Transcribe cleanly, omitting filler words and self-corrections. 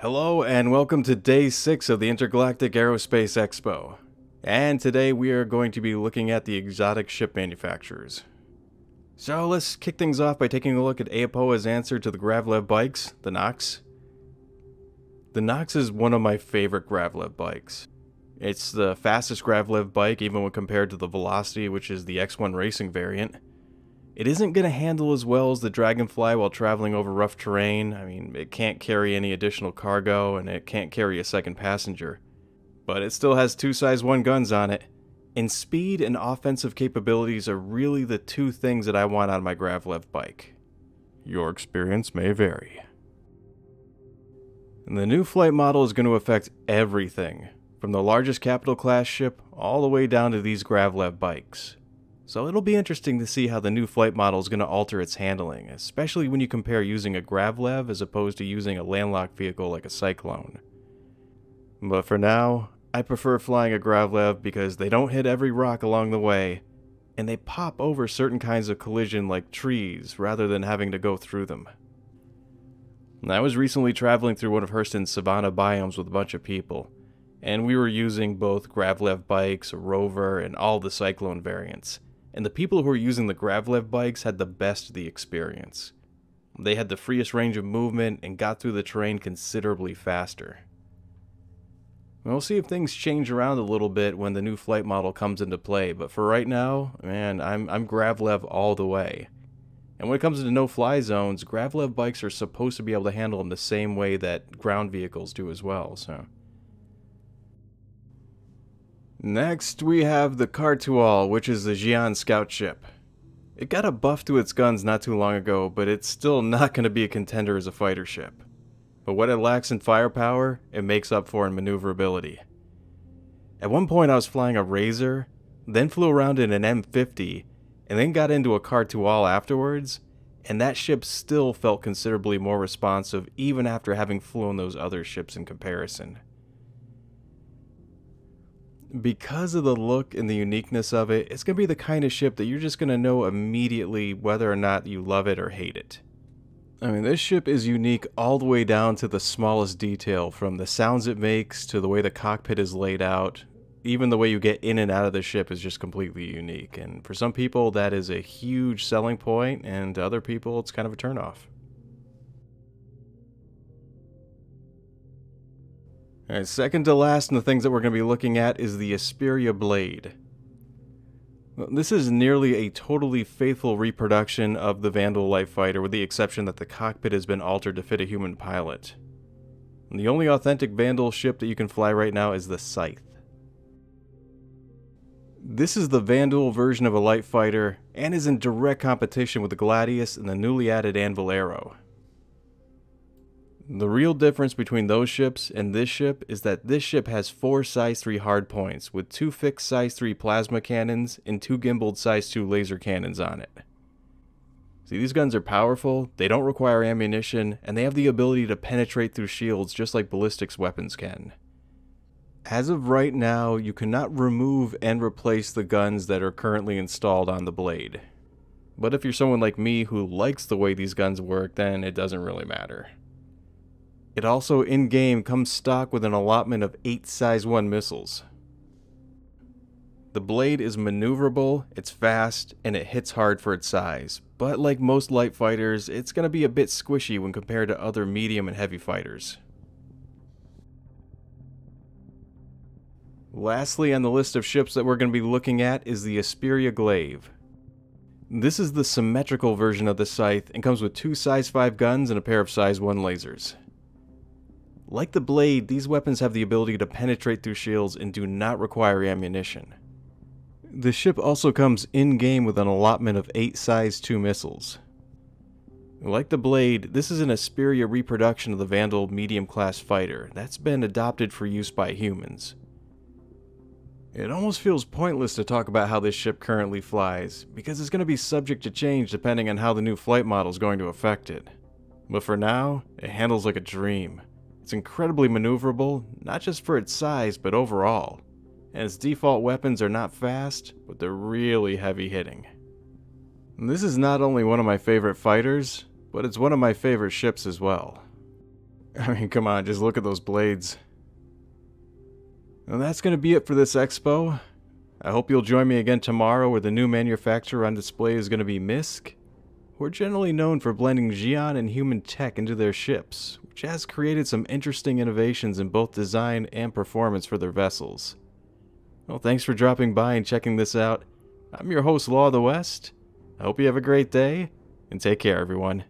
Hello and welcome to Day 6 of the Intergalactic Aerospace Expo. And today we are going to be looking at the exotic ship manufacturers. So let's kick things off by taking a look at APOA's answer to the Gravlev bikes, the Nox. The Nox is one of my favorite Gravlev bikes. It's the fastest Gravlev bike even when compared to the Velocity, which is the X1 racing variant. It isn't going to handle as well as the Dragonfly while traveling over rough terrain. I mean, it can't carry any additional cargo, and it can't carry a second passenger. But it still has two size 1 guns on it, and speed and offensive capabilities are really the two things that I want out of my Gravlev bike. Your experience may vary. And the new flight model is going to affect everything, from the largest capital class ship all the way down to these Gravlev bikes. So it'll be interesting to see how the new flight model is going to alter its handling, especially when you compare using a Gravlev as opposed to using a landlocked vehicle like a Cyclone. But for now, I prefer flying a Gravlev because they don't hit every rock along the way, and they pop over certain kinds of collision like trees rather than having to go through them. I was recently traveling through one of Hurston's savanna biomes with a bunch of people, and we were using both Gravlev bikes, a Rover, and all the Cyclone variants. And the people who were using the Gravlev bikes had the best of the experience. They had the freest range of movement and got through the terrain considerably faster. We'll see if things change around a little bit when the new flight model comes into play, but for right now, man, I'm Gravlev all the way. And when it comes to no-fly zones, Gravlev bikes are supposed to be able to handle them the same way that ground vehicles do as well, so... Next, we have the Khartual, which is the Xi'AN scout ship. It got a buff to its guns not too long ago, but it's still not going to be a contender as a fighter ship. But what it lacks in firepower, it makes up for in maneuverability. At one point I was flying a Razor, then flew around in an M50, and then got into a Khartual afterwards, and that ship still felt considerably more responsive even after having flown those other ships in comparison. Because of the look and the uniqueness of it, it's going to be the kind of ship that you're just going to know immediately whether or not you love it or hate it. I mean, this ship is unique all the way down to the smallest detail, from the sounds it makes to the way the cockpit is laid out. Even the way you get in and out of the ship is just completely unique, and for some people that is a huge selling point, and to other people it's kind of a turnoff. Alright, second to last in the things that we're going to be looking at is the Asperia Blade. This is nearly a totally faithful reproduction of the Vandal light fighter, with the exception that the cockpit has been altered to fit a human pilot. And the only authentic Vandal ship that you can fly right now is the Scythe. This is the Vandal version of a light fighter, and is in direct competition with the Gladius and the newly added Anvil Arrow. The real difference between those ships and this ship is that this ship has 4 size 3 hardpoints with 2 fixed size 3 plasma cannons and 2 gimbaled size 2 laser cannons on it. See, these guns are powerful, they don't require ammunition, and they have the ability to penetrate through shields just like ballistics weapons can. As of right now, you cannot remove and replace the guns that are currently installed on the Blade. But if you're someone like me who likes the way these guns work, then it doesn't really matter. It also, in-game, comes stock with an allotment of 8 size 1 missiles. The Blade is maneuverable, it's fast, and it hits hard for its size, but like most light fighters, it's going to be a bit squishy when compared to other medium and heavy fighters. Lastly on the list of ships that we're going to be looking at is the Asperia Glaive. This is the symmetrical version of the Scythe and comes with 2 size 5 guns and a pair of size 1 lasers. Like the Blade, these weapons have the ability to penetrate through shields and do not require ammunition. The ship also comes in-game with an allotment of 8 size 2 missiles. Like the Blade, this is an Asperia reproduction of the Vandal medium-class fighter that's been adopted for use by humans. It almost feels pointless to talk about how this ship currently flies, because it's going to be subject to change depending on how the new flight model is going to affect it. But for now, it handles like a dream. It's incredibly maneuverable, not just for its size, but overall. And its default weapons are not fast, but they're really heavy hitting. And this is not only one of my favorite fighters, but it's one of my favorite ships as well. I mean, come on, just look at those blades. And that's going to be it for this expo. I hope you'll join me again tomorrow where the new manufacturer on display is going to be MISC. Who are generally known for blending Xi'AN and human tech into their ships, which has created some interesting innovations in both design and performance for their vessels. Well, thanks for dropping by and checking this out. I'm your host, Law of the West. I hope you have a great day, and take care, everyone.